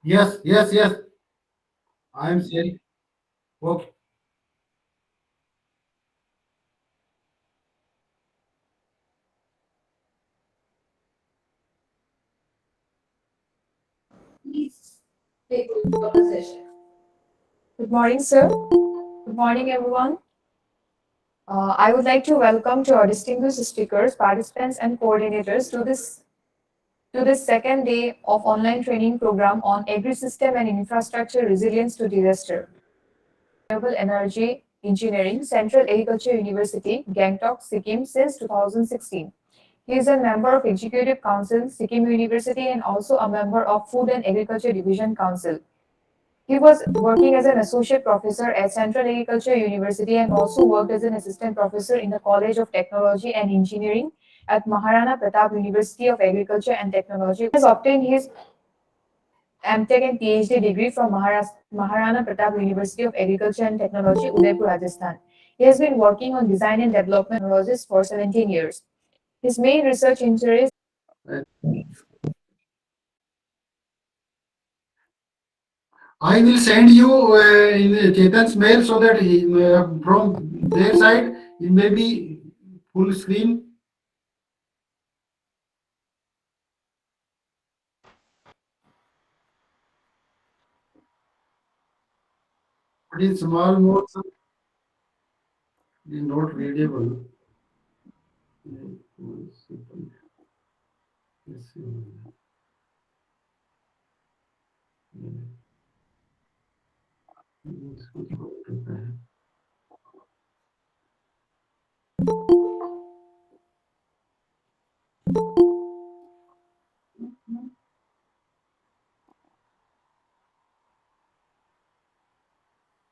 Yes, yes, yes. I am sharing. Okay. Please take over the session. Good morning, sir. Good morning, everyone. I would like to welcome to our distinguished speakers, participants, and coordinators to this second day of online training program on agri-system and infrastructure resilience to disaster. Renewable Energy Engineering, Central Agriculture University, Gangtok, Sikkim since 2016. He is a member of Executive Council, Sikkim University, and also a member of Food and Agriculture Division Council. He was working as an associate professor at Central Agriculture University and also worked as an assistant professor in the College of Technology and Engineering at Maharana Pratap University of Agriculture and Technology. He has obtained his MTech and PhD degree from Maharana Pratap University of Agriculture and Technology, Udaipur, Rajasthan. He has been working on design and development technologies for 17 years. His main research interests I will send you in Chetan's mail so that from their side it may be full screen. But in small notes, it is not readable.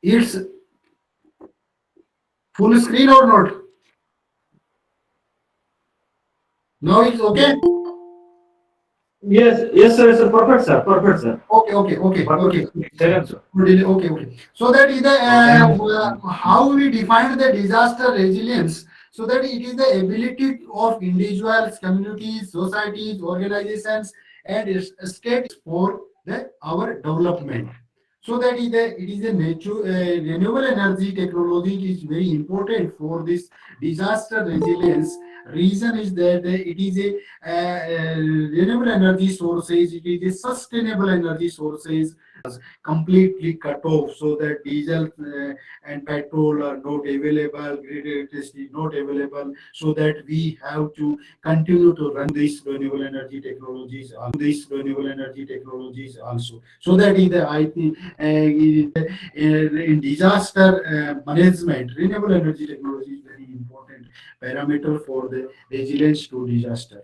It's full screen or not? Now it's okay. Yes, yes, sir, sir. Perfect, sir. Perfect, sir. Okay, okay, okay, okay. Perfect. Second, sir. Okay, okay. So that is the how we define the disaster resilience. So that it is the ability of individuals, communities, societies, organizations, and states for our development. So that is it is a renewable energy technology is very important for this disaster resilience. Reason is that it is a renewable energy sources, it is a sustainable energy sources completely cut off, so that diesel and petrol are not available, grid electricity not available, so that we have to continue to run these renewable energy technologies also. So that is the I think in disaster management, renewable energy technology is very important parameter for the resilience to disaster.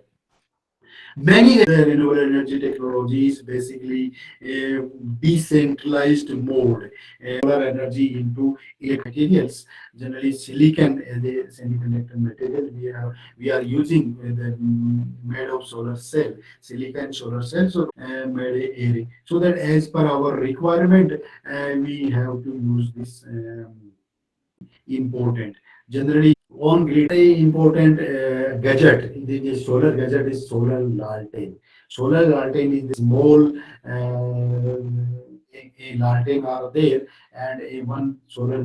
Many the renewable energy technologies basically uh, decentralized mode, solar energy into electric materials. Generally, silicon as a semiconductor material we are using made of solar cell, silicon solar cell, so made a area. So that as per our requirement, we have to use this important. Generally, on grid, very important gadget. The solar gadget is solar lantern. Solar lantern is the small a lantern are there, and a one solar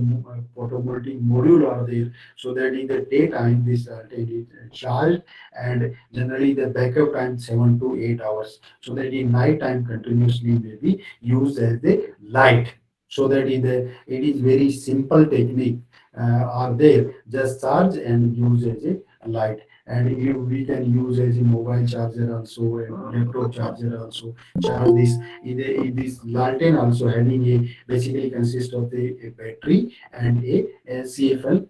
photovoltaic module are there. So that in the daytime this lantern is charged, and generally the backup time 7 to 8 hours. So that in night time continuously may be used as the light. So that in the it is very simple technique are there. Just charge and use as a light. And we can use as a mobile charger also, and laptop charger also. Charge this in this lantern also having a basically consists of a battery and a CFL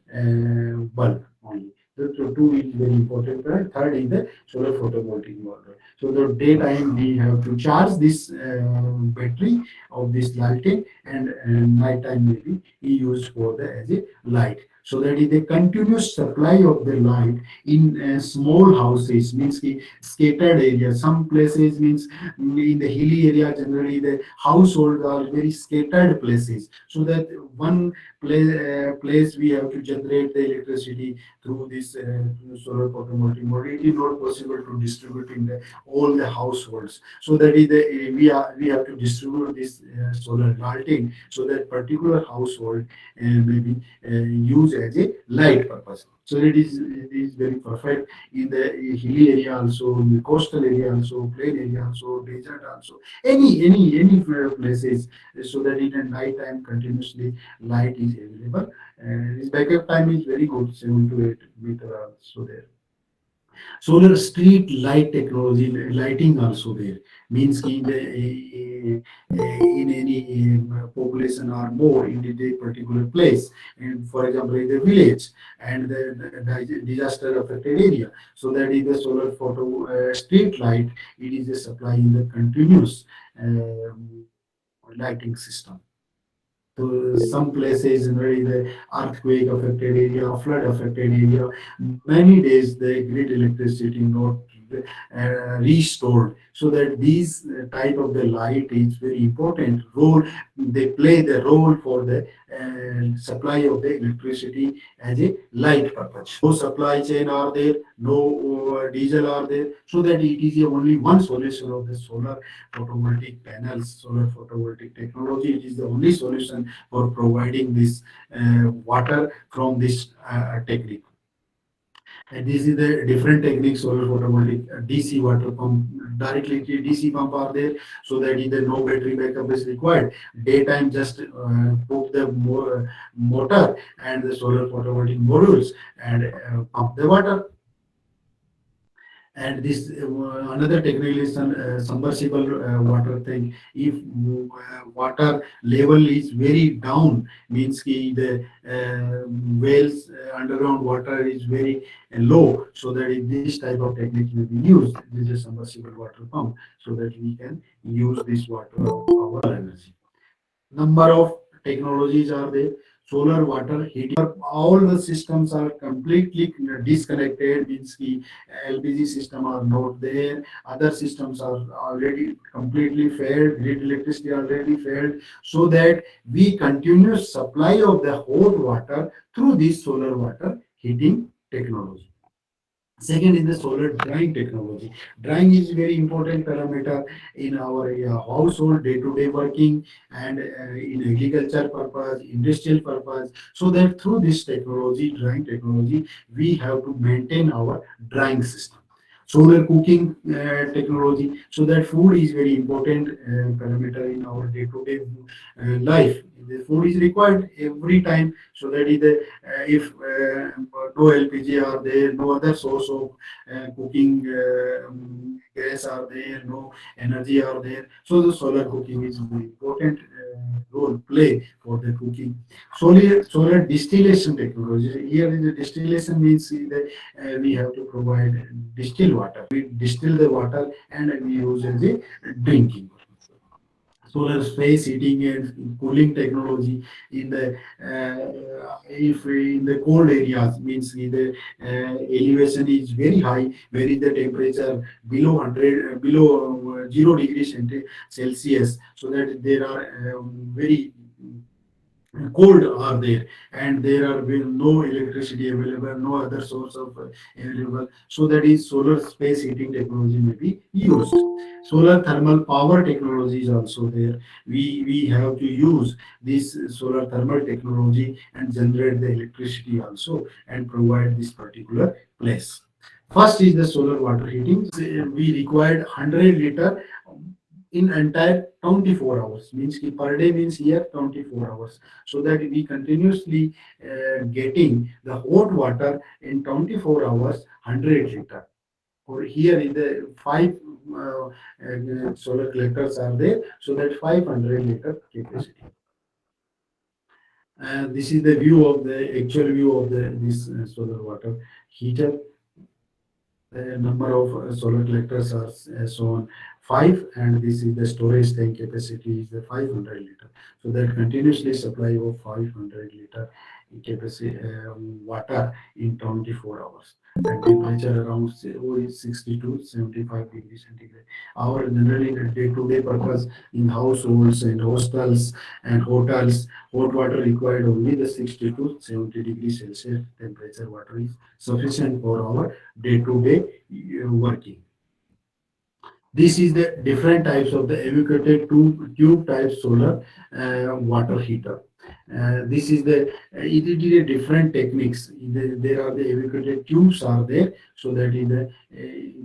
bulb only. The two is very important. Third is the solar photovoltaic model. So the daytime we have to charge this battery of this lantern, and nighttime maybe used for the as a light. So that is the continuous supply of the light in small houses, means ki scattered area. Some places means in the hilly area generally the household are very scattered places. So that one place we have to generate the electricity through this solar photovoltaic model. It is not possible to distribute in the all the households. So that is the we have to distribute this solar lighting, so that particular household maybe used as a light purpose. So it is very perfect in the hilly area also, in the coastal area also, plain area also, desert also, any places, so that in the night time continuously light is available. And its backup time is very good, 7 to 8 meter also there. Solar street light technology, lighting also there, means in the in any population or more in the particular place, and for example in the village and the disaster affected area. So that is the solar photo street light. It is a supply in the continuous lighting system to some places where the earthquake affected area, flood affected area. Many days the grid electricity not restored. So that these type of the light is very important role. They play the role for the supply of the electricity as a light purpose. No supply chain are there, no diesel are there. So that it is only one solution of the solar photovoltaic panels, solar photovoltaic technology. It is the only solution for providing this water from this technique. And this is the different techniques, solar photovoltaic, DC water pump, directly DC pump are there, so that either no battery backup is required. Daytime just put the motor and the solar photovoltaic modules and pump the water. And this another technique is submersible water tank. If water level is very down, means ki the wells underground water is very low, so that this type of technique will be used. This is submersible water pump, so that we can use this water of our energy. Number of technologies are there. Solar water heating, all the systems are completely disconnected, means the LPG system are not there, other systems are already completely failed, grid electricity already failed, so that we continue supply of the hot water through this solar water heating technology. Second is the solar drying technology. Drying is very important parameter in our household day-to-day working and in agriculture purpose, industrial purpose. So that through this technology, drying technology, we have to maintain our drying system. Solar cooking technology, so that food is very important parameter in our day-to-day life. The food is required every time, so that is the if no LPG are there, no other source of cooking gas are there, no energy are there. So the solar cooking is very important role play for the cooking. Solar distillation technology. Here is the distillation means that we have to provide distilled water. We distill the water and we use as a drinking. Solar space heating and cooling technology in the if in the cold areas means the elevation is very high, where is the temperature below 100 below 0 degrees Celsius, so that there are very cold are there, and there are no electricity available, no other source of available, so that is solar space heating technology may be used. Solar thermal power technology is also there. We have to use this solar thermal technology and generate the electricity also and provide this particular place. First is the solar water heating. We required 100 liter in entire 24 hours, means ki per day means here 24 hours, so that we continuously getting the hot water in 24 hours 100 liter. Or here in the five solar collectors are there, so that 500 liter capacity. This is the view of the actual view of the this solar water heater. The number of solar collectors are shown five, and this is the storage tank capacity is the 500 liter. So that continuously supply of 500 liter capacity water in 24 hours. And temperature around 60 to 75 degrees centigrade. Our generally day-to-day purpose in households and hostels and hotels, hot water required only the 60 to 70 degrees Celsius temperature water is sufficient for our day-to-day working. This is the different types of the evacuated tube type solar water heater. This is the it is a different techniques. There are the evacuated tubes are there, so that is the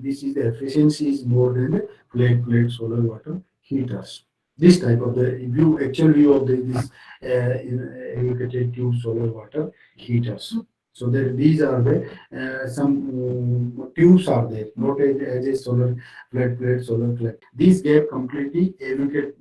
this is the efficiency is more than the plate solar water heaters. This type of the view, actual view of this evacuated tube solar water heaters. So that these are the some tubes are there, not as a solar flat plate solar collector. These gap completely evacuate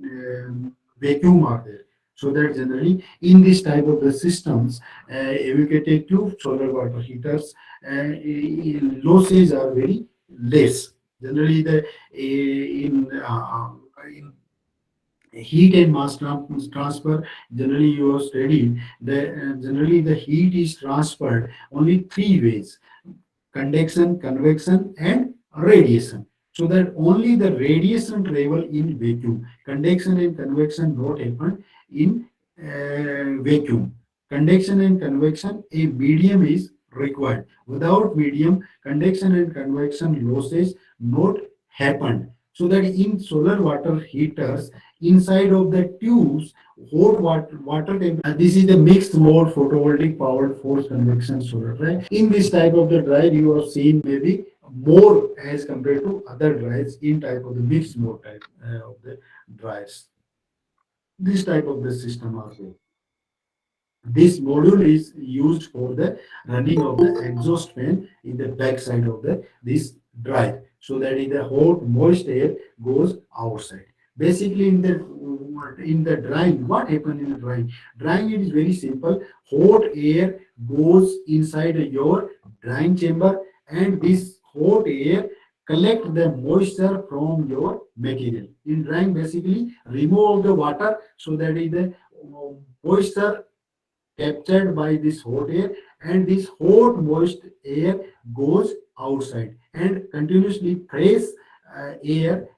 vacuum are there. So that generally in this type of the systems, evacuated tube solar water heaters, losses are very less. Generally, the in heat and mass transfer, generally you have studied the generally the heat is transferred only three ways: conduction, convection, and radiation. So that only the radiation travel in vacuum. Conduction and convection not happen in vacuum. Conduction and convection, a medium is required. Without medium, conduction and convection losses not happen. So that in solar water heaters, inside of the tubes, water temperature. This is the mixed mode photovoltaic powered forced convection solar, right? In this type of the dryer, you have seen maybe more as compared to other dryers in type of the mixed mode type of the dryers. This type of the system are there. This module is used for the running of the exhaust fan in the back side of the this drive, so that in the hot moist air goes outside. Basically, in the drying, what happens in the drying? Drying, it is very simple. Hot air goes inside your drying chamber, and this hot air collect the moisture from your material. In drying, basically remove the water, so that is the moisture captured by this hot air, and this hot moist air goes outside, and continuously fresh air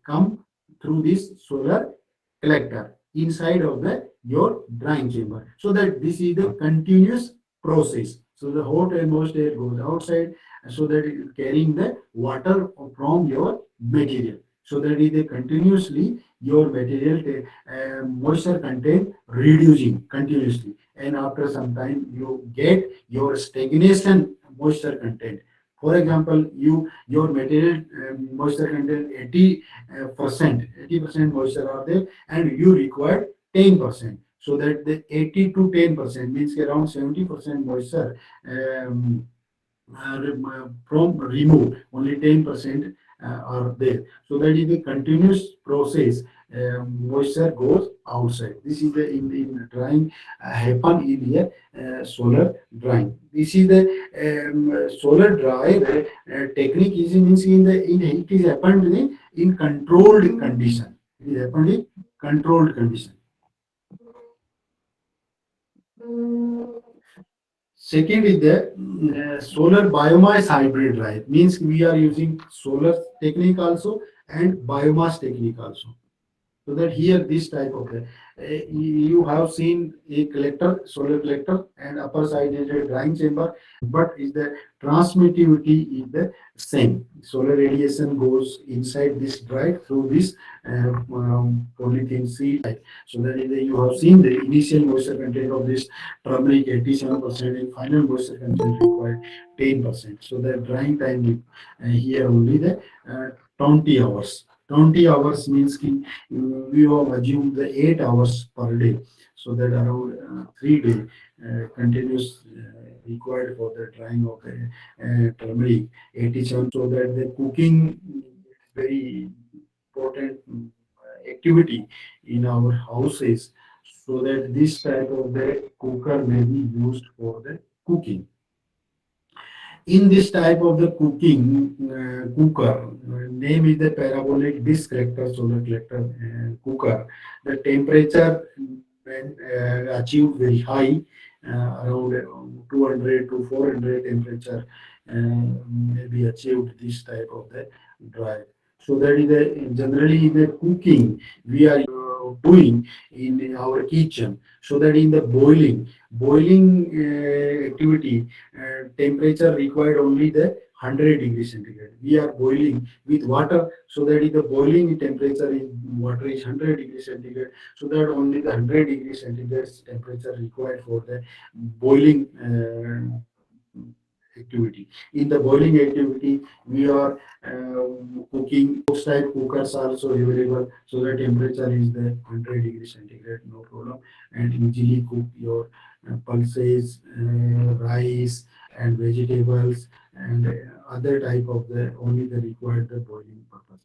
come through this solar collector inside of the your drying chamber, so that this is the continuous process. So the hot and moist air goes outside, so that it is carrying the water from your material. So that is the continuously your material moisture content reducing continuously, and after some time you get your stagnation moisture content. For example, your material moisture content 80% moisture are there, and you require 10%. So that the 80 to 10% means around 70% moisture um, from removed, only 10% are there. So that is the continuous process. Moisture goes outside. This is the in drying happen in here solar drying. This is the solar dry. The technique is means in it is happened in controlled condition. It is happened in controlled condition. Second is the solar biomass hybrid dry. Means we are using solar technique also and biomass technique also. So that here this type of you have seen a collector, solar collector, and upper side is a drying chamber, but is the transmittivity is the same. Solar radiation goes inside this dry through this polythene sheet. So that is you have seen the initial moisture content of this turmeric 87% and final moisture content required 10%. So the drying time here only the 20 hours. 20 hours means we have assumed the 8 hours per day, so that around 3 day continuous required for the drying of the turmeric 87. So that the cooking is very important activity in our houses, so that this type of the cooker may be used for the cooking. In this type of the cooking cooker, name is the parabolic disk collector, solar collector cooker. The temperature when achieved very high, around 200 to 400 temperature, may be achieved this type of the drive. So that is the generally in the cooking we are doing in our kitchen. So that in the boiling activity, temperature required only the 100 degrees centigrade. We are boiling with water, so that is the boiling temperature in water is 100 degrees centigrade. So that only the 100 degrees centigrade temperature required for the boiling activity. In the boiling activity, we are cooking. Those type cookers are also available, so the temperature is the 100 degrees centigrade, no problem, and easily cook your pulses, rice, and vegetables, and other type of the only the required the boiling purpose.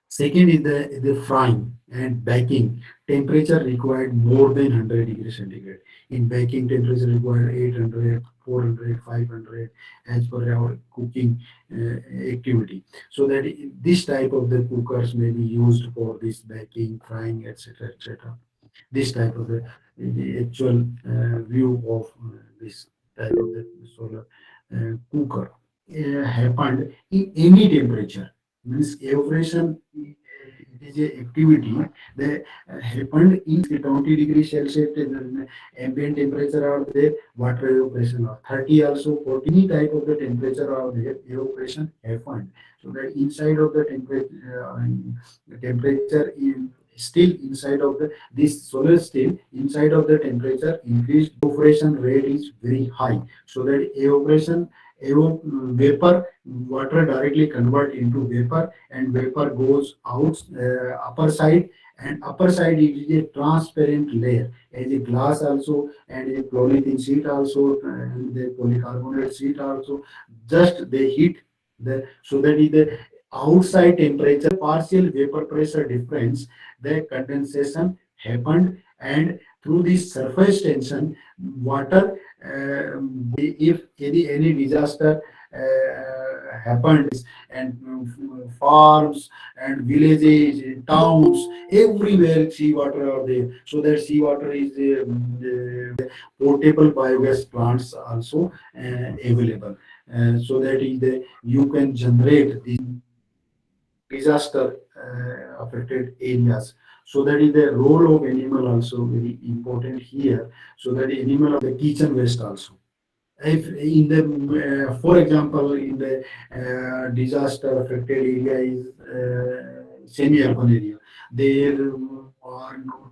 Second is the frying and baking. Temperature required more than 100 degrees centigrade. In baking, temperature required 800, 400, 500 as per our cooking activity. So that this type of the cookers may be used for this baking, frying, etc., etc. This type of the actual view of this type of the solar cooker happened in any temperature. Means evaporation it is a activity that happened in 20 degrees Celsius, ambient temperature are there, water evaporation are 30 also, 40 any type of the temperature are there, evaporation happened. So that inside of the temperature in still inside of the this solar still inside of the temperature increased evaporation rate is very high, so that evaporation vapor water directly convert into vapor, and vapor goes out upper side, and upper side is a transparent layer as a glass also, and a polythene sheet also, and the polycarbonate sheet also, just they heat the, so that is the outside temperature partial vapor pressure difference, the condensation happened, and through this surface tension water, if any disaster happened, and farms and villages, towns, everywhere seawater are there. So that seawater is portable biogas plants also available. So that is the you can generate the disaster affected areas. So that is the role of animal also very important here. So that animal of the kitchen waste also. if in the for example in the disaster affected area is semi-urban area, there are not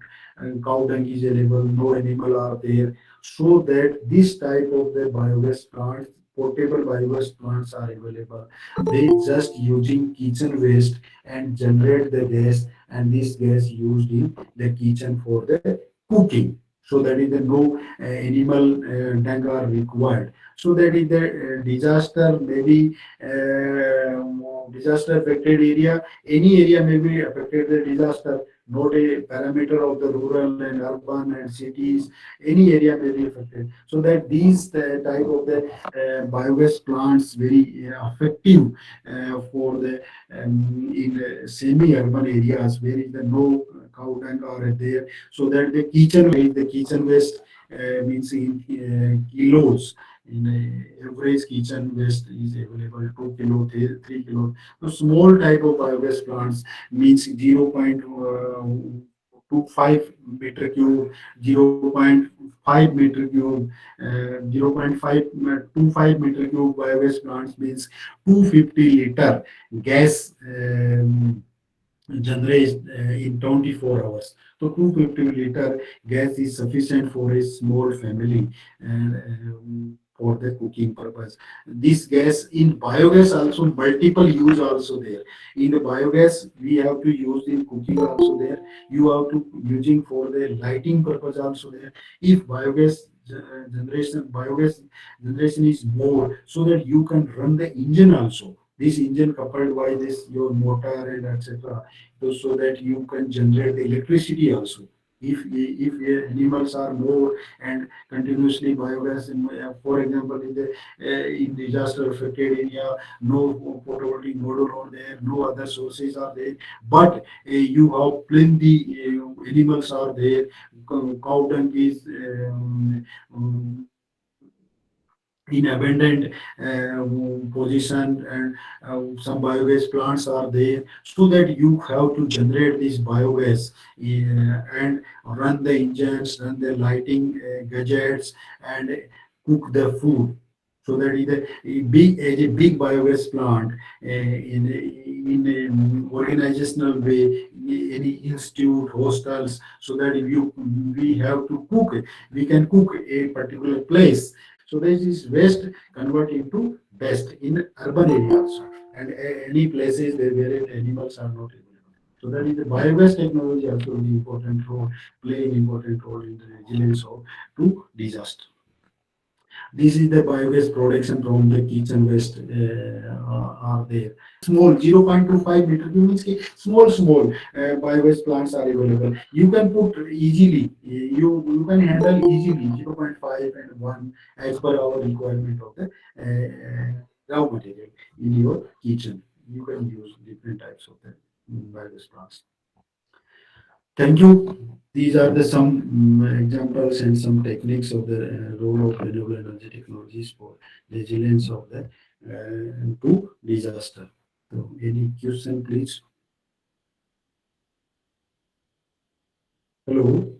cow dung is available, no animal are there, so that this type of the biogas plants, portable biogas plants are available. They just using kitchen waste and generate the gas, and this gas used in the kitchen for the cooking, so that is the no animal dung are required. So that is the disaster, maybe disaster affected area, any area may be affected the disaster, not a parameter of the rural and urban and cities, any area may be affected. So that these type of the biogas plants very effective for the in semi-urban areas where is the no cow dung are there, so that the kitchen waste means in kilos. In average kitchen waste is available 2 kilo, 3 kilo. So small type of biogas plants means 0.25 meter cube, 0.5 meter cube, 0.525 meter cube biogas plants means 250 liter gas generate in 24 hours. So 250 liter gas is sufficient for a small family and for the cooking purpose. This gas in biogas also multiple use also there. In the biogas we have to use in cooking also there. You have to using for the lighting purpose also there. If biogas generation is more, so that you can run the engine also. This engine coupled by this your motor and etc, so that you can generate the electricity also. If animals are more and continuously biogas, for example, in disaster affected area, no photovoltaic module are there, no other sources are there, but you have plenty animals are there, cow dung is in abundant position, and some biogas plants are there, so that you have to generate this biogas and run the engines, run the lighting gadgets, and cook the food. So that is a big biogas plant in an organizational way, any institute, hostels, so that if you we have to cook, we can cook a particular place. So this is waste convert into best in urban areas and any places where animals are not available. So that is the biogas technology also the important role, play an important role in the resilience of to disaster. This is the biogas production from the kitchen waste are there. Small 0.25 meter cube means small biogas plants are available. You can put easily, you can handle easily 0.5 and 1 as per our requirement of the raw material in your kitchen. You can use different types of the biogas plants. Thank you. These are the some examples and some techniques of the role of renewable energy technologies for resilience of the to disaster. So, any question, please? Hello.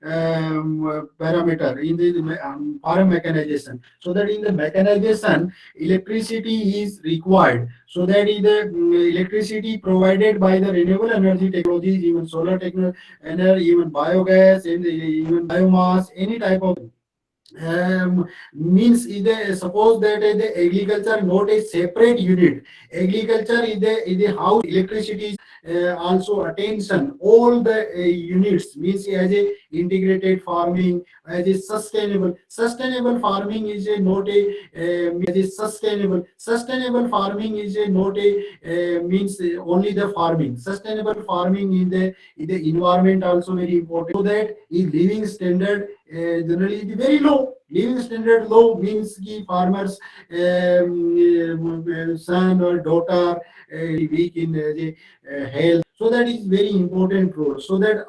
parameter in the farm mechanization. So that in the mechanization, electricity is required. So that is the electricity provided by the renewable energy technologies, even solar technology, energy, even biogas, and even biomass, any type of means is the suppose that the agriculture not a separate unit. Agriculture is the house electricity is also attention all the units means as a integrated farming as a sustainable farming is a not a as a sustainable farming is a not a means only the farming. Sustainable farming in the environment also very important, so that is living standard generally is very low. Living standard low means ki farmers son or daughter weak in the health. So that is very important role. So that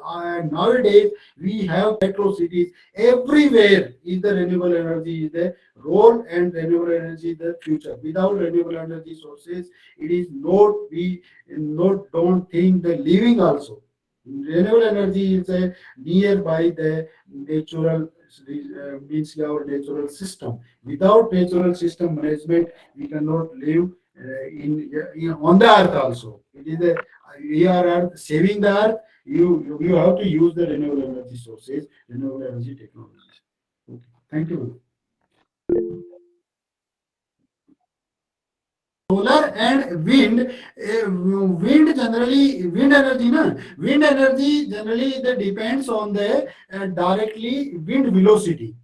nowadays we have metro cities everywhere is the renewable energy is the role, and renewable energy is the future. Without renewable energy sources, it is not we not don't think the living also. Renewable energy is nearby the natural means our natural system. Without natural system management, we cannot live on the earth also. It is the we are saving the earth. You have to use the renewable energy sources, renewable energy technologies. Okay. Thank you. Solar and wind, wind energy, na? Wind energy generally that depends on the directly wind velocity.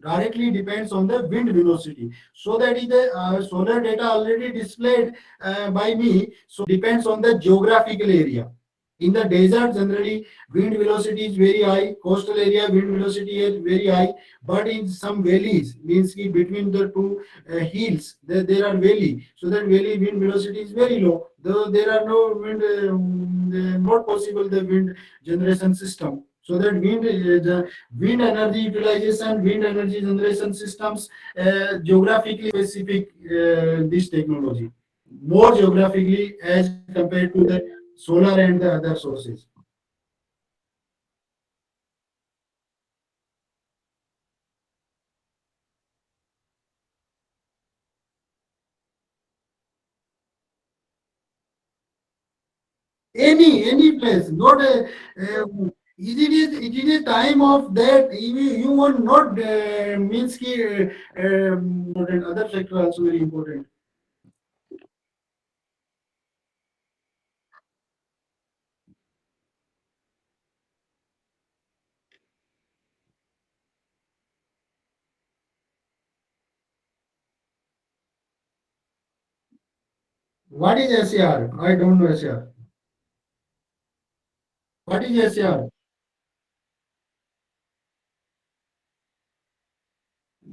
Directly depends on the wind velocity. So that is the solar data already displayed by me. So depends on the geographical area. In the desert, generally wind velocity is very high. Coastal area wind velocity is very high. But in some valleys, means ki between the two hills, there are valley. So that valley wind velocity is very low. Though there are no wind, not possible the wind generation system. So that wind energy utilization, wind energy generation systems, geographically specific this technology, more geographically as compared to the solar and the other sources. Any place, not a. It is a time of that you want not means ki important other sector also very important. What is SAR? I don't know SAR. What is SAR?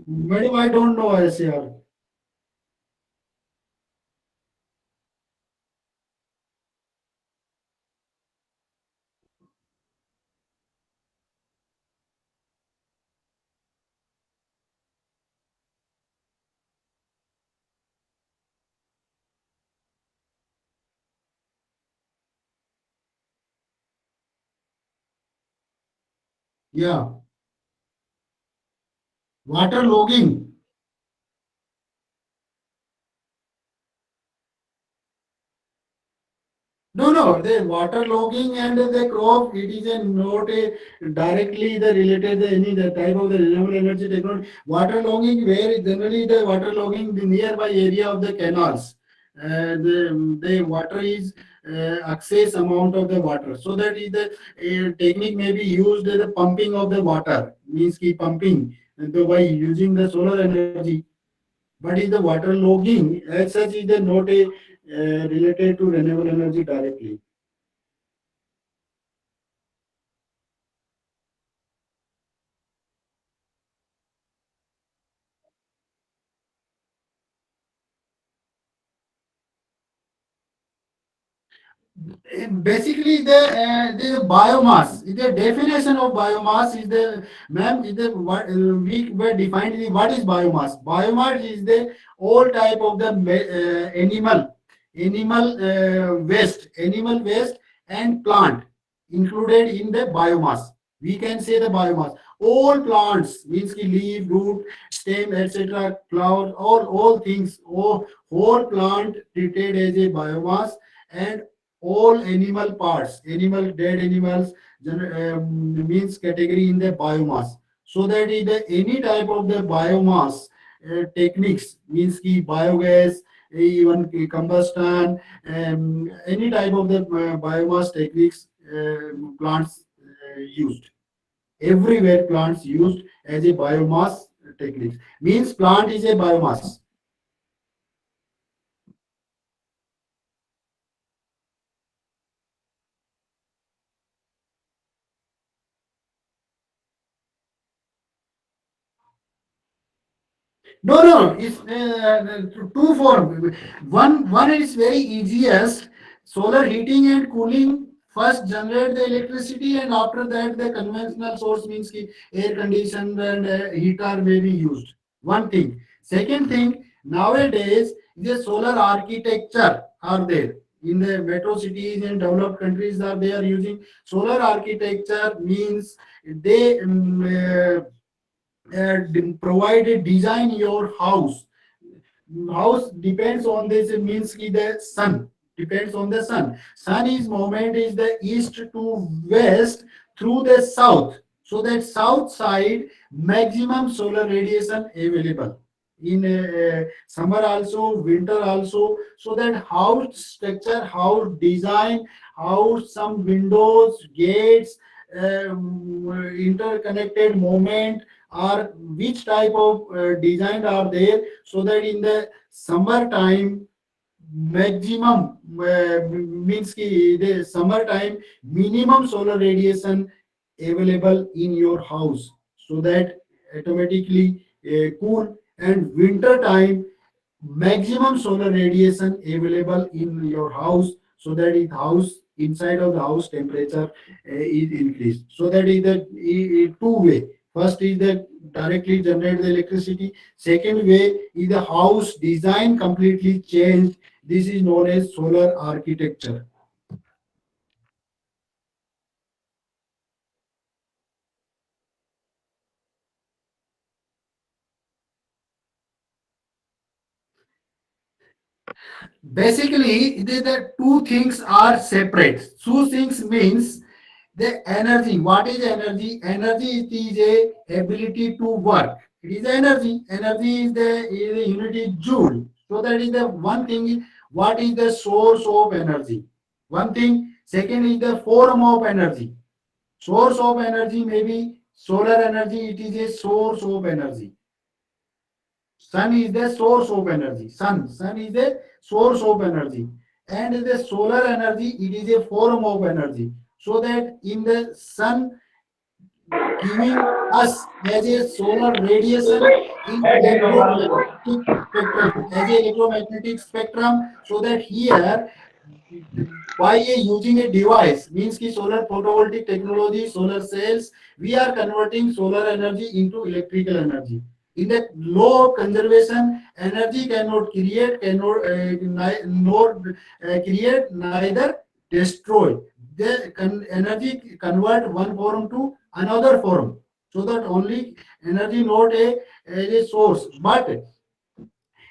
Madam, I don't know SAR. Yeah, water logging. No, no, the water logging and the crop, it is a not a directly the related the any the type of the renewable energy technology. Water logging where generally the water logging the nearby area of the canals. The water is excess amount of the water. So that is the technique may be used the pumping of the water means keep pumping by using the solar energy. But is the water logging as such is the not a related to renewable energy directly. Basically, the biomass, the definition of biomass is the ma'am is the what we were defined the, what is biomass. Biomass is the all type of the animal waste and plant included in the biomass. We can say the biomass. All plants means ki leaf, root, stem, etc. Cloud, all things, whole plant treated as a biomass, and all animal parts, animal dead animals means category in the biomass. So that is the any type of the biomass techniques means ki biogas, even ki combustion, any type of the biomass techniques plants used. Everywhere plants used as a biomass techniques. Means plant is a biomass. No, no, it's two form. One is very easiest. Solar heating and cooling first generate the electricity, and after that the conventional source means ki air conditioner and heater may be used. One thing. Second thing, nowadays the solar architecture are there. In the metro cities and developed countries are they are using solar architecture means they provide a design your house depends on this. It means ki the sun depends on the sun is movement is the east to west through the south, so that south side maximum solar radiation available in summer also winter also, so that house structure, house design, house some windows, gates, interconnected movement, or which type of design are there, so that in the summertime maximum means ki the summertime minimum solar radiation available in your house, so that automatically cool, and winter time maximum solar radiation available in your house, so that in house inside of the house temperature is increased, so that is the two way. First is the directly generate the electricity. Second way is the house design completely changed. This is known as solar architecture. Basically the two things are separate. Two things means the energy. What is energy? Energy it is a ability to work. It is energy. Energy is the unit is joule. So that is the one thing. What is the source of energy? One thing. Second is the form of energy. Source of energy may be solar energy. It is a source of energy. Sun is the source of energy. Sun is the source of energy. And the solar energy, it is a form of energy. So that in the sun giving us as a solar radiation in electromagnetic spectrum, as a electromagnetic spectrum, so that here by using a device means ki solar photovoltaic technology, solar cells, we are converting solar energy into electrical energy. In that low conservation, energy cannot create, cannot nor create, neither destroy. The energy convert one form to another form, so that only energy not a source, but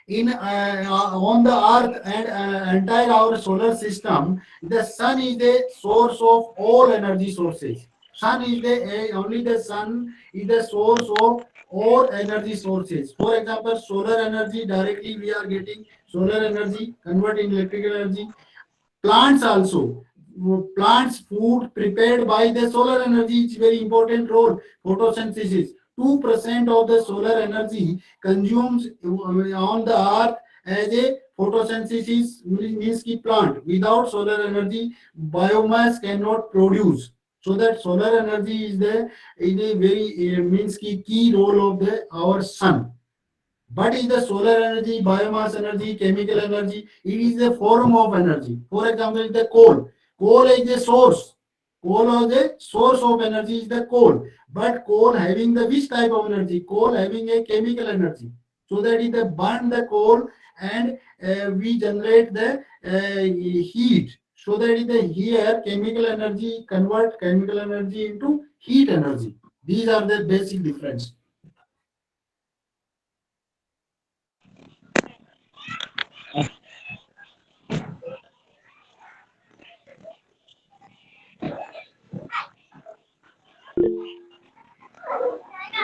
in on the earth and entire our solar system, the sun is the source of all energy sources. Sun is the only the sun is the source of all energy sources. For example, solar energy directly we are getting solar energy convert in electrical energy. Plants also, plants food prepared by the solar energy is very important role. Photosynthesis, 2% of the solar energy consumes on the earth as a photosynthesis means ki plant. Without solar energy biomass cannot produce, so that solar energy is a very means ki key role of the our sun. But is the solar energy, biomass energy, chemical energy, it is a form of energy. For example, the coal. Coal is the source. Coal is the source of energy is the coal. But coal having the which type of energy? Coal having a chemical energy. So that is the burn the coal, and we generate the heat. So that is the here chemical energy convert chemical energy into heat energy. These are the basic difference.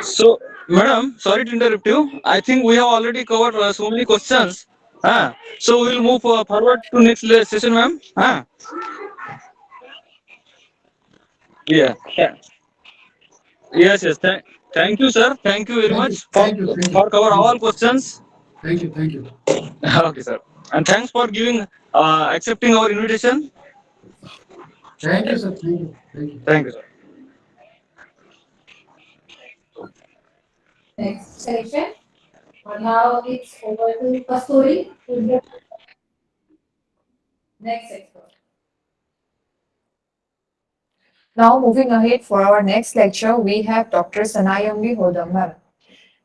So, madam, sorry to interrupt you. I think we have already covered so many questions. So we will move forward to next session, ma'am. Yeah. Yes, yes. Thank you, sir. Thank you very Thank you, much for thank you, thank you, cover thank all you, questions. thank you, thank you. Okay, sir. And thanks for giving accepting our invitation. Thank you, sir. Thank you. Thank you. Thank you, sir. Next section. Now it's over to Kasturi. Next expert. Now moving ahead for our next lecture, we have Dr. Sanayambi Hodam.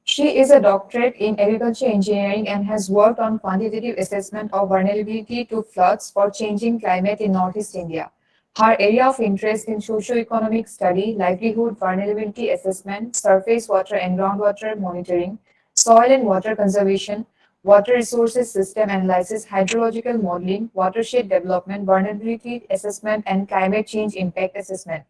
She is a doctorate in agriculture engineering and has worked on quantitative assessment of vulnerability to floods for changing climate in Northeast India. Her area of interest in socio-economic study, livelihood vulnerability assessment, surface water and groundwater monitoring, soil and water conservation, water resources system analysis, hydrological modeling, watershed development, vulnerability assessment, and climate change impact assessment.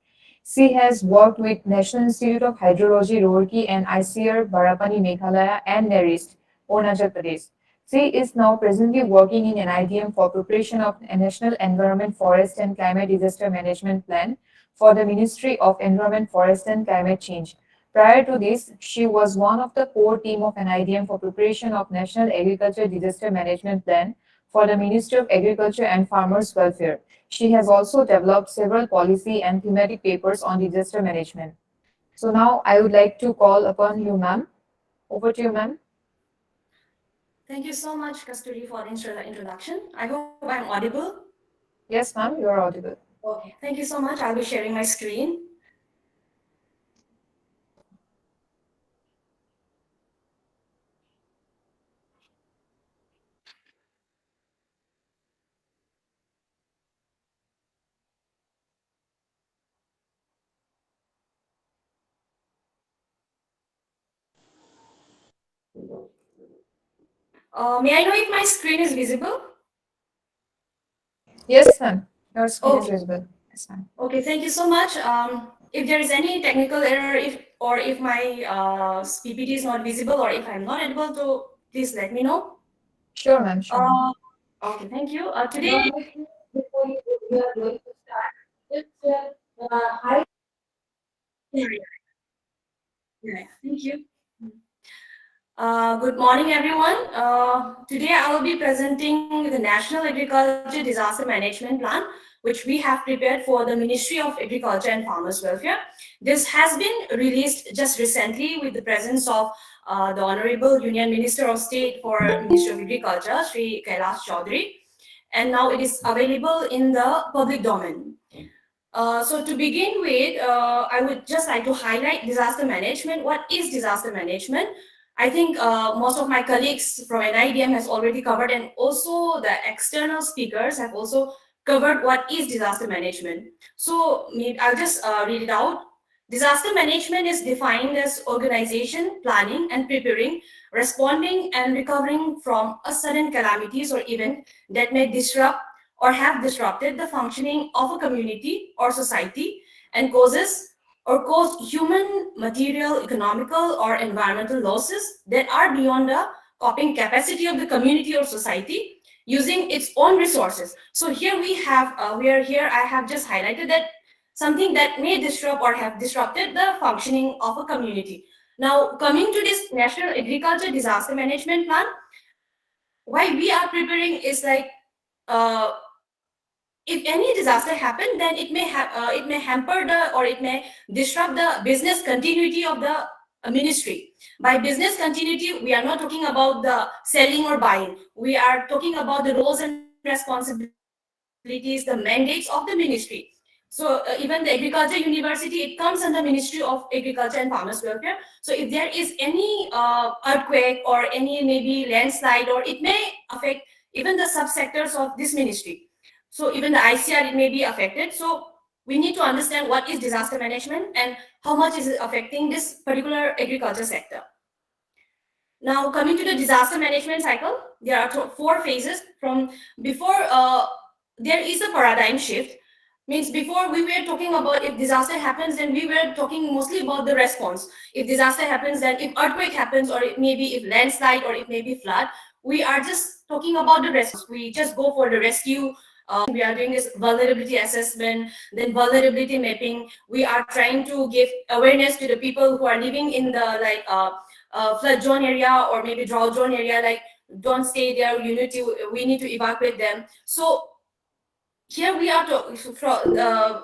She has worked with National Institute of Hydrology, Roorkee, and ASIRD, Barapani, Meghalaya, and NERIST, Arunachal Pradesh. She is now presently working in NIDM for preparation of a National Environment, Forest, and Climate Disaster Management Plan for the Ministry of Environment, Forest, and Climate Change. Prior to this, she was one of the core team of NIDM for preparation of National Agriculture Disaster Management Plan for the Ministry of Agriculture and Farmers Welfare. She has also developed several policy and thematic papers on disaster management. So now I would like to call upon you, ma'am. Over to you, ma'am. Thank you so much, Kasturi, for the introduction. I hope I'm audible. Yes, ma'am, you are audible. Okay, thank you so much. I'll be sharing my screen. May I know if my screen is visible? Yes, ma'am. Your screen is Okay, visible. Yes, ma'am. okay, thank you so much. If there is any technical error, if my PPT is not visible or if I'm not able to, please let me know. Sure, ma'am. Sure, ma'am. Okay, thank you. Today, Before we are going to start, just I yeah, yeah, thank you. Good morning, everyone. Today I will be presenting the National Agriculture Disaster Management Plan, which we have prepared for the Ministry of Agriculture and Farmers Welfare. This has been released just recently with the presence of the Honorable Union Minister of State for Ministry of Agriculture, Sri Kailash Chaudhary, and now it is available in the public domain. So to begin with, I would just like to highlight disaster management. What is disaster management? I think most of my colleagues from NIDM has already covered, and also the external speakers have also covered what is disaster management. So I'll just read it out. Disaster management is defined as organization, planning, and preparing, responding and recovering from a sudden calamities or event that may disrupt or have disrupted the functioning of a community or society and cause human, material, economical, or environmental losses that are beyond the coping capacity of the community or society using its own resources. So here we are here. I have just highlighted that something that may disrupt or have disrupted the functioning of a community. Now, coming to this National Agriculture Disaster Management Plan, why we are preparing is like uh, if any disaster happen, then it may hamper the or it may disrupt the business continuity of the ministry. By business continuity, we are not talking about the selling or buying. We are talking about the roles and responsibilities, the mandates of the ministry. So even the agriculture university, it comes under Ministry of Agriculture and Farmers Welfare. So if there is any earthquake or any maybe landslide, or it may affect even the subsectors of this ministry. So even the ICR, it may be affected. So we need to understand what is disaster management and how much is it affecting this particular agriculture sector. Now, coming to the disaster management cycle, there are four phases. From before, there is a paradigm shift. Means before we were talking about if disaster happens, then we were talking mostly about the response. If disaster happens, then if earthquake happens, or maybe if landslide, or if maybe flood, we are just talking about the response. We just go for the rescue. We are doing this vulnerability assessment, then vulnerability mapping. We are trying to give awareness to the people who are living in the flood zone area or maybe drought zone area, like don't stay there, we need to evacuate them. So here we are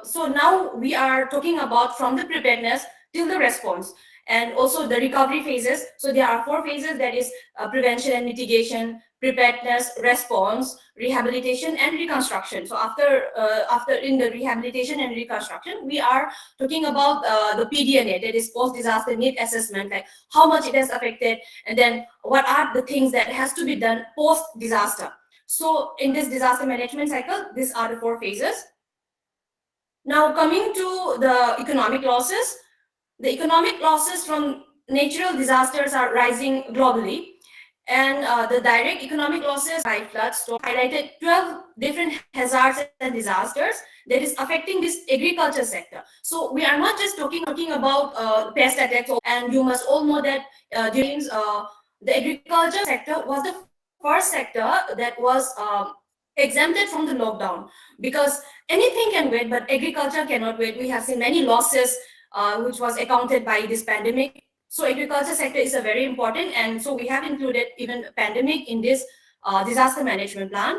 so now we are talking about from the preparedness till the response, and also the recovery phases. So there are four phases, that is prevention and mitigation, preparedness, response, rehabilitation, and reconstruction. So after in the rehabilitation and reconstruction, we are talking about the PDNA, that is post disaster need assessment, like how much it has affected, and then what are the things that has to be done post disaster. So in this disaster management cycle, these are the four phases. Now coming to the economic losses, the economic losses from natural disasters are rising globally. And the direct economic losses by floods highlighted 12 different hazards and disasters that is affecting this agriculture sector. So we are not just talking about pest attacks, and you must all know that during the agriculture sector was the first sector that was exempted from the lockdown, because anything can wait, but agriculture cannot wait. We have seen many losses which was accounted by this pandemic. So agriculture sector is a very important, and so we have included even pandemic in this disaster management plan.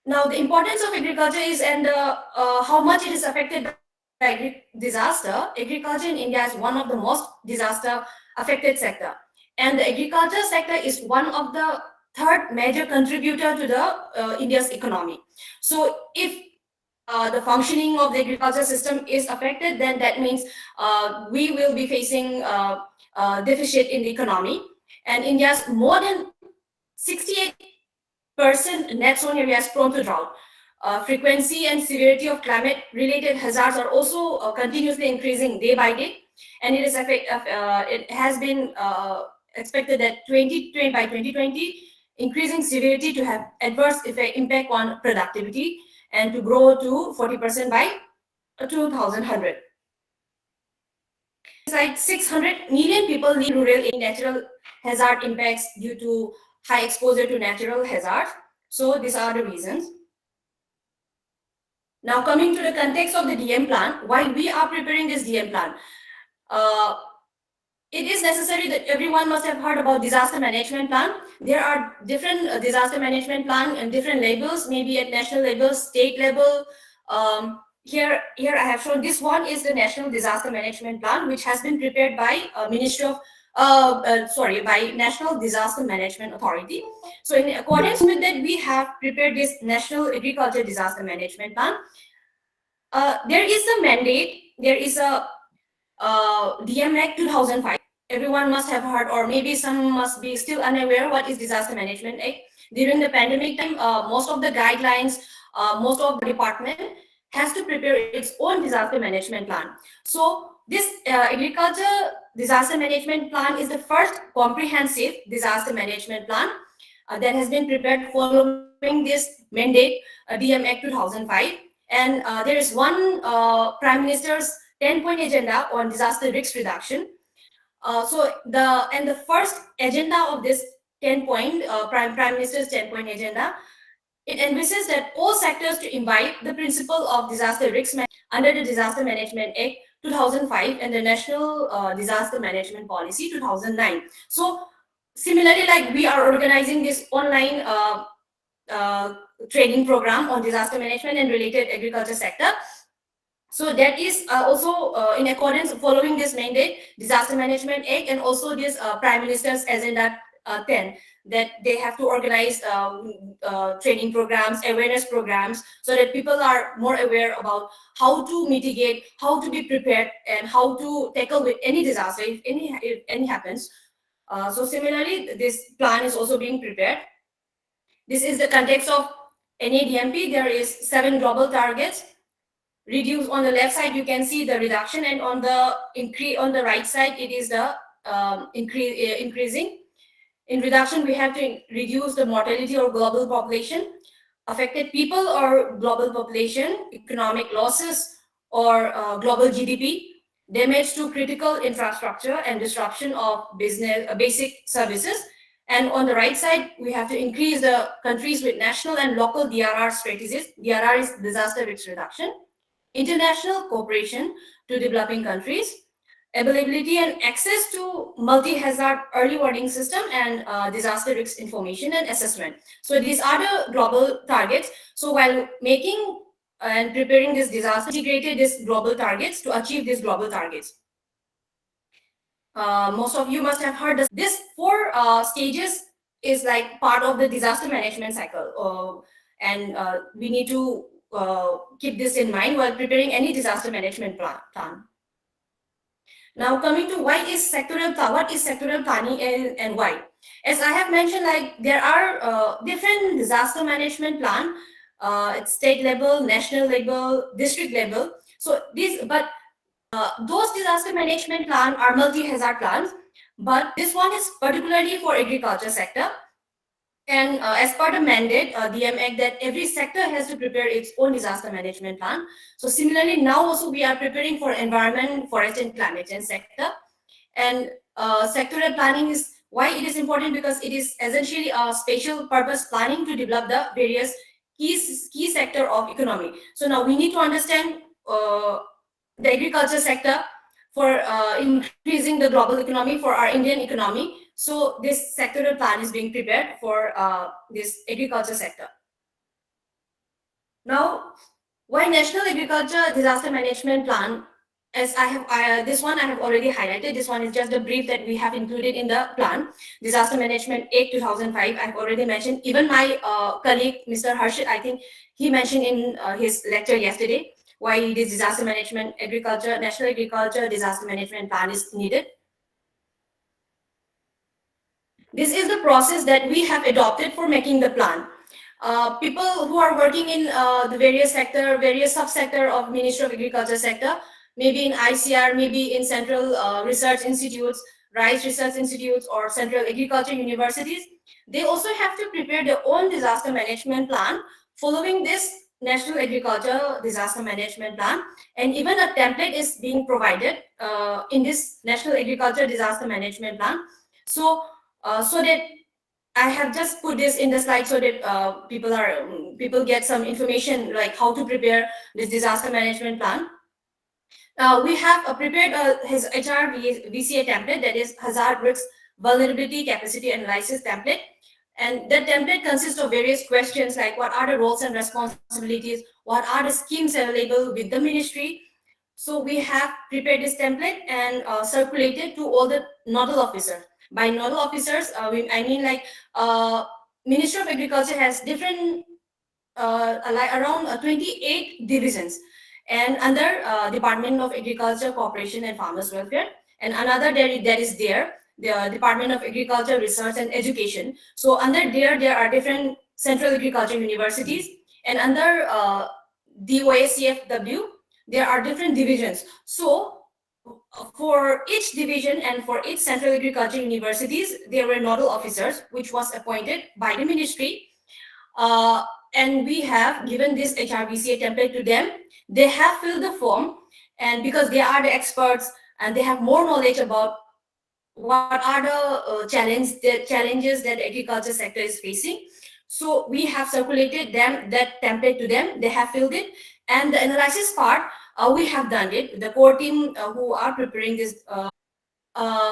Now the importance of agriculture is, and how much it is affected by disaster. Agriculture in India is one of the most disaster affected sector, and the agriculture sector is one of the third major contributor to the India's economy. So if the functioning of the agriculture system is affected, then that means we will be facing deficit in the economy. And India's more than 68% net sown area is prone to drought. Frequency and severity of climate-related hazards are also continuously increasing day by day, and it has been expected that by 2020, increasing severity to have adverse impact on productivity, and to grow to 40% by 2100. Like 600 million people live in rural natural hazard impacts due to high exposure to natural hazards. So these are the reasons. Now coming to the context of the DM plan, why we are preparing this DM plan. It is necessary that everyone must have heard about disaster management plan. There are different disaster management plan and different labels, maybe at national level, state level. Here I have shown this one is the National Disaster Management Plan, which has been prepared by by National Disaster Management Authority. So in accordance with that, we have prepared this National Agriculture Disaster Management Plan. There is a mandate, there is a DM Act 2005. Everyone must have heard, or maybe some must be still unaware what is Disaster Management Act. During the pandemic time, most of the guidelines, most of the department has to prepare its own disaster management plan. So this agriculture disaster management plan is the first comprehensive disaster management plan that has been prepared following this mandate, DM Act 2005. And there is one Prime Minister's 10-point agenda on disaster risk reduction. So the first agenda of this 10-point Prime Minister's 10-point agenda, it envisages that all sectors to imbibe the principle of disaster risk under the Disaster Management Act 2005 and the National Disaster Management Policy 2009. So similarly, like we are organizing this online training program on disaster management and related agriculture sector. So that is also in accordance following this mandate, Disaster Management Act, and also this Prime Minister's Agenda 10, that they have to organize training programs, awareness programs, so that people are more aware about how to mitigate, how to be prepared, and how to tackle with any disaster if any happens. So similarly, this plan is also being prepared. This is the context of NADMP, there is 7 global targets. Reduce on the left side, you can see the reduction, and on the right side, it is the increasing. In reduction, we have to reduce the mortality or global population, affected people or global population, economic losses or global GDP, damage to critical infrastructure and disruption of business basic services. And on the right side, we have to increase the countries with national and local DRR strategies. DRR is disaster risk reduction, international cooperation to developing countries, availability and access to multi-hazard early warning system, and disaster risk information and assessment. So these are the global targets. So while making and preparing this disaster, integrated these global targets to achieve these global targets. Most of you must have heard this 4 stages is like part of the disaster management cycle, and we need to keep this in mind while preparing any disaster management plan. Now coming to what is sectoral planning and why? As I have mentioned, like there are different disaster management plan at state level, national level, district level. So those disaster management plan are multi-hazard plans, but this one is particularly for agriculture sector. And as per the mandate, DM Act, that every sector has to prepare its own disaster management plan. So similarly, now also we are preparing for environment, forest and climate change sector. And sectoral planning is why it is important, because it is essentially a special purpose planning to develop the various key sector of economy. So now we need to understand the agriculture sector for increasing the global economy for our Indian economy. So this sectoral plan is being prepared for this agriculture sector. Now, why National Agriculture Disaster Management Plan? As this one I have already highlighted. This one is just a brief that we have included in the plan. Disaster Management Act 2005, I have already mentioned. Even my colleague, Mr. Harshit, I think he mentioned in his lecture yesterday why this disaster management National Agriculture Disaster Management Plan is needed. This is the process that we have adopted for making the plan. People who are working in the various subsector of Ministry of Agriculture sector, maybe in ICR, maybe in Central Research Institutes, Rice Research Institutes, or Central Agriculture Universities, they also have to prepare their own disaster management plan following this National Agriculture Disaster Management Plan. And even a template is being provided in this National Agriculture Disaster Management Plan. So that I have just put this in the slide so that people get some information like how to prepare this disaster management plan. We have prepared his HRVCA template, that is Hazard Risk Vulnerability Capacity Analysis template. And that template consists of various questions like what are the roles and responsibilities, what are the schemes available with the ministry. So we have prepared this template and circulated to all the nodal officers. By nodal officers, I mean like Ministry of Agriculture has different like around 28 divisions, and under Department of Agriculture, Cooperation and Farmers Welfare, and another that is there, the Department of Agriculture, Research and Education. So under there are different Central Agriculture Universities, and under DOACFW, there are different divisions. So for each division and for each Central Agriculture Universities, there were nodal officers, which was appointed by the ministry. And we have given this HRVCA template to them. They have filled the form, and because they are the experts and they have more knowledge about what are the challenges that the agriculture sector is facing. So we have circulated that template to them. They have filled it, and the analysis part we have done it. The core team who are preparing this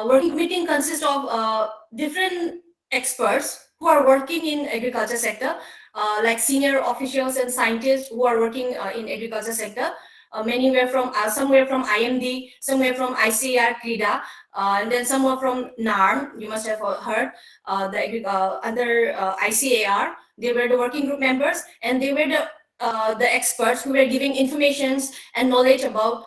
working meeting consists of different experts who are working in agriculture sector, like senior officials and scientists who are working in agriculture sector. Many were from somewhere from IMD, somewhere from ICAR, CRIDA, and then someone from NARM. You must have heard under ICAR. They were the working group members, and they were the experts who were giving informations and knowledge about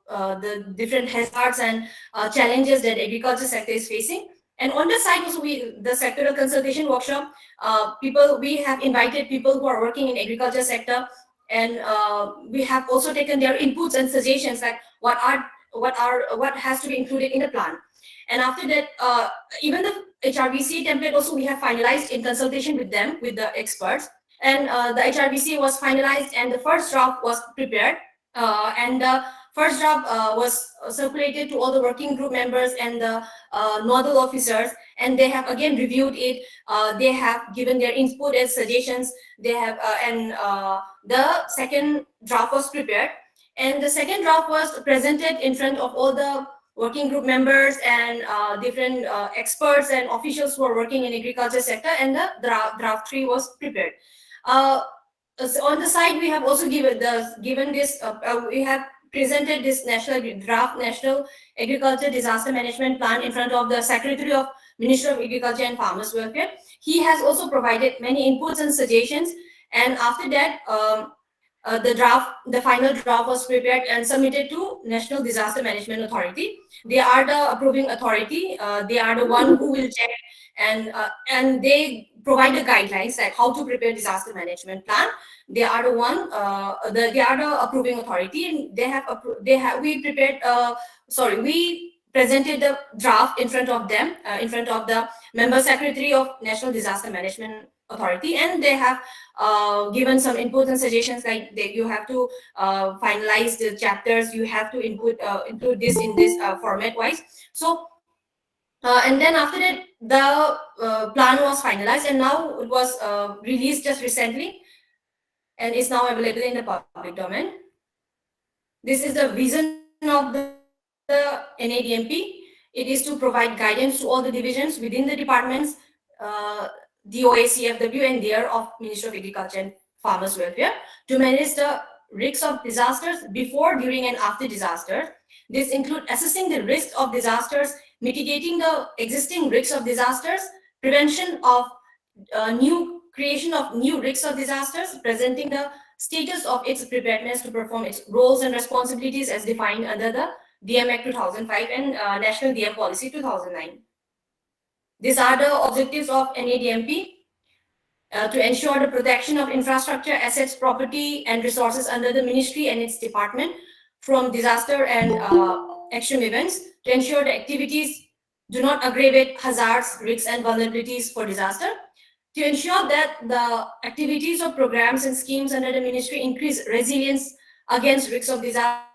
the different hazards and challenges that agriculture sector is facing. And on the side also, the sectoral consultation workshop, we have invited people who are working in agriculture sector, and we have also taken their inputs and suggestions, like what has to be included in the plan. And after that, even the HRBC template also we have finalized in consultation with them, with the experts. And the HRBC was finalized, and the first draft was prepared, and the first draft was circulated to all the working group members and the nodal officers, and they have again reviewed it. They have given their input and suggestions. They have and the second draft was prepared, and the second draft was presented in front of all the working group members and different experts and officials who are working in agriculture sector, and the draft 3 was prepared. So on the side, we have also we have presented this national agriculture disaster management plan in front of the secretary of Ministry of Agriculture and Farmers Welfare. He has also provided many inputs and suggestions, and after that, the final draft was prepared and submitted to National Disaster Management Authority. They are the approving authority. They are the one who will check, and they provide the guidelines like how to prepare disaster management plan. They are the one. They are the approving authority, and we presented the draft in front of them, in front of the member secretary of National Disaster Management Authority, and they have given some inputs and suggestions, like you have to finalize the chapters, you have to include this in this format wise. So and then after that, the plan was finalized, and now it was released just recently, and is now available in the public domain. This is the vision of the NADMP. It is to provide guidance to all the divisions within the departments, DOA, CFW, and there of Ministry of Agriculture and Farmers Welfare, to manage the risks of disasters before, during, and after disasters. This include assessing the risk of disasters, mitigating the existing risks of disasters, prevention of creation of new risks of disasters, presenting the status of its preparedness to perform its roles and responsibilities as defined under the DM Act 2005 and National DM Policy 2009. These are the objectives of NADMP. To ensure the protection of infrastructure, assets, property, and resources under the ministry and its department from disaster and extreme events, to ensure the activities do not aggravate hazards, risks, and vulnerabilities for disaster, to ensure that the activities or programs and schemes under the ministry increase resilience against risks of disaster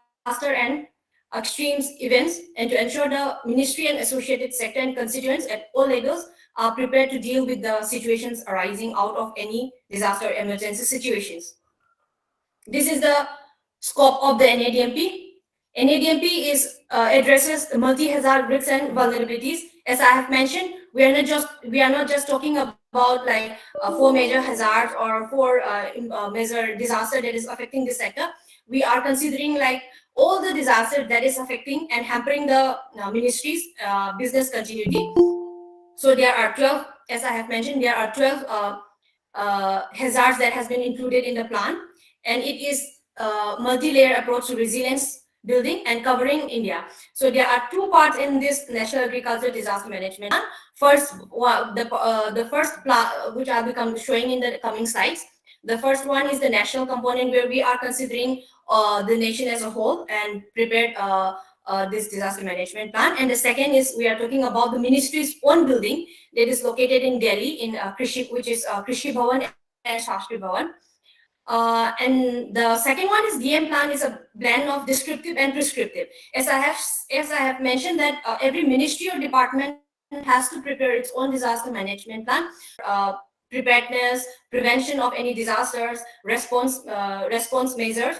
and extreme events, and to ensure the ministry and associated sector and constituents at all levels are prepared to deal with the situations arising out of any disaster or emergency situations. This is the scope of the NADMP. NADMP addresses multi-hazard risks and vulnerabilities. As I have mentioned, we are not just talking about like 4 major hazards or 4 major disaster that is affecting this sector. We are considering like all the disasters that is affecting and hampering the ministry's business continuity. So there are 12, as I have mentioned, there are 12 hazards that has been included in the plan, and it is a multi-layer approach to resilience building and covering India. So there are 2 parts in this National Agriculture Disaster Management Plan. First, the first plan, which I'll be showing in the coming slides. The first one is the national component, where we are considering the nation as a whole and prepared this disaster management plan. And the second is we are talking about the ministry's own building that is located in Delhi, in Krishi, which is Krishi Bhavan and Shastri Bhavan. And the second one is DM plan is a blend of descriptive and prescriptive. As I have mentioned that every ministry or department has to prepare its own disaster management plan, preparedness, prevention of any disasters, response measures.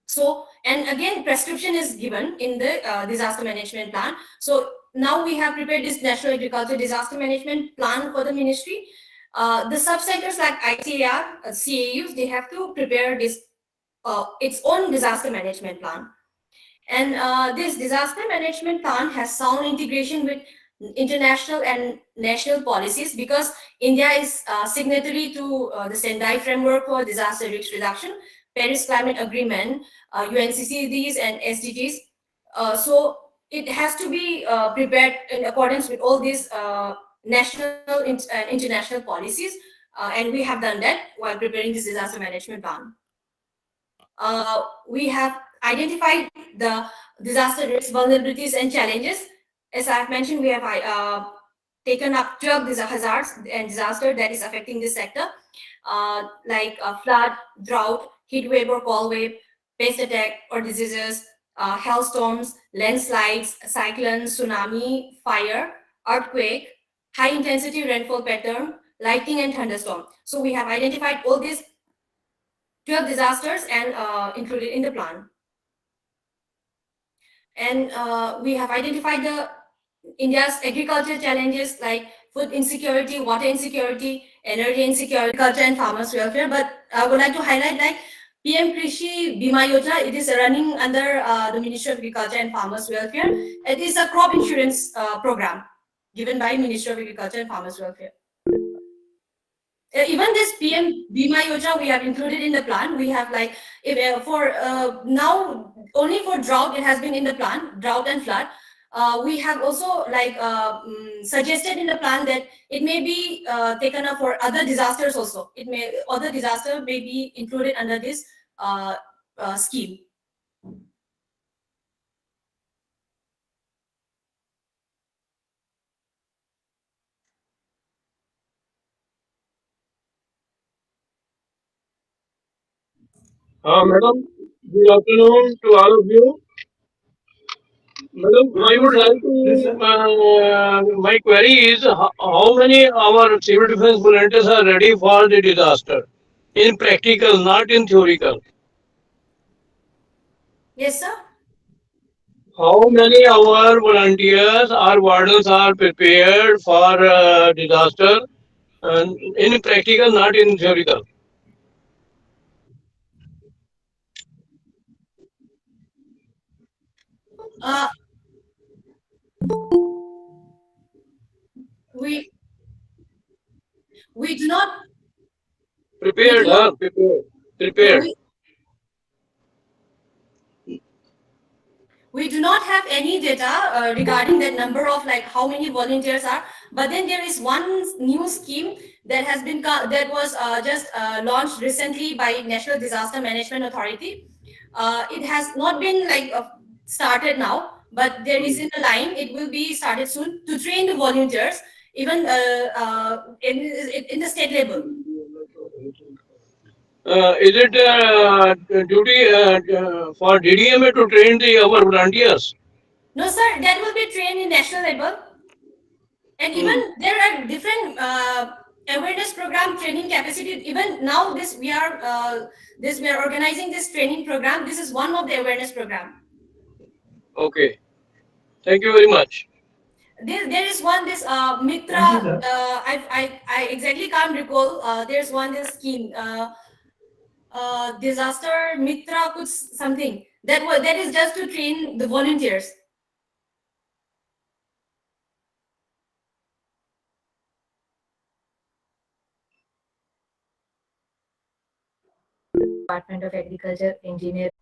So, and again, prescription is given in the disaster management plan. So now we have prepared this National Agriculture Disaster Management Plan for the ministry. The subsectors like ICAR, CAUs, they have to prepare this its own disaster management plan. And this disaster management plan has sound integration with international and national policies, because India is signatory to the Sendai Framework for Disaster Risk Reduction, Paris Climate Agreement, UNCCDs and SDGs. So it has to be prepared in accordance with all these national and international policies, and we have done that while preparing this disaster management plan. We have identified the disaster risk, vulnerabilities, and challenges. As I've mentioned, we have taken up 12 hazards and disaster that is affecting this sector, like flood, drought, heat wave or cold wave, pest attack or diseases, hailstorms, landslides, cyclones, tsunami, fire, earthquake, high intensity rainfall pattern, lightning and thunderstorm. So we have identified all these 12 disasters and included in the plan. And we have identified the India's agricultural challenges like food insecurity, water insecurity, energy insecurity, agriculture and farmers welfare. But I would like to highlight like PM Krishi Bima Yojana. It is running under the Ministry of Agriculture and Farmers Welfare. It is a crop insurance program given by Ministry of Agriculture and Farmers Welfare. Even this PM Bima Yojana we have included in the plan. We have like if for now only for drought it has been in the plan, drought and flood. We have also like suggested in the plan that it may be taken up for other disasters also. It may other disaster may be included under this scheme. Madam, good afternoon to all of you. Madam, I would like Yes, to, sir. my query is how many our civil defense volunteers are ready for the disaster? In practical, not in theoretical. Yes, sir. How many our volunteers or wardens are prepared for disaster? In practical, not in theoretical. Uh, we we do not we do Prepared, not huh? Prepared. no, Prepared. we do not have any data regarding the number of like how many volunteers are, but then there is one new scheme that has been that was just launched recently by National Disaster Management Authority. It has not been like started now, but there is in the line. It will be started soon to train the volunteers even in the state level. Is it duty for DDMA to train the our volunteers? No, sir, that will be trained in national level. And even there are different awareness program training capacity. Even now this we are organizing this training program. This is one of the awareness program. Okay. Thank you very much. There is one this Mitra. Thank you, sir. I exactly can't recall. There's one this scheme. Disaster Mitra could something that is just to train the volunteers. Department of Agriculture, Engineering.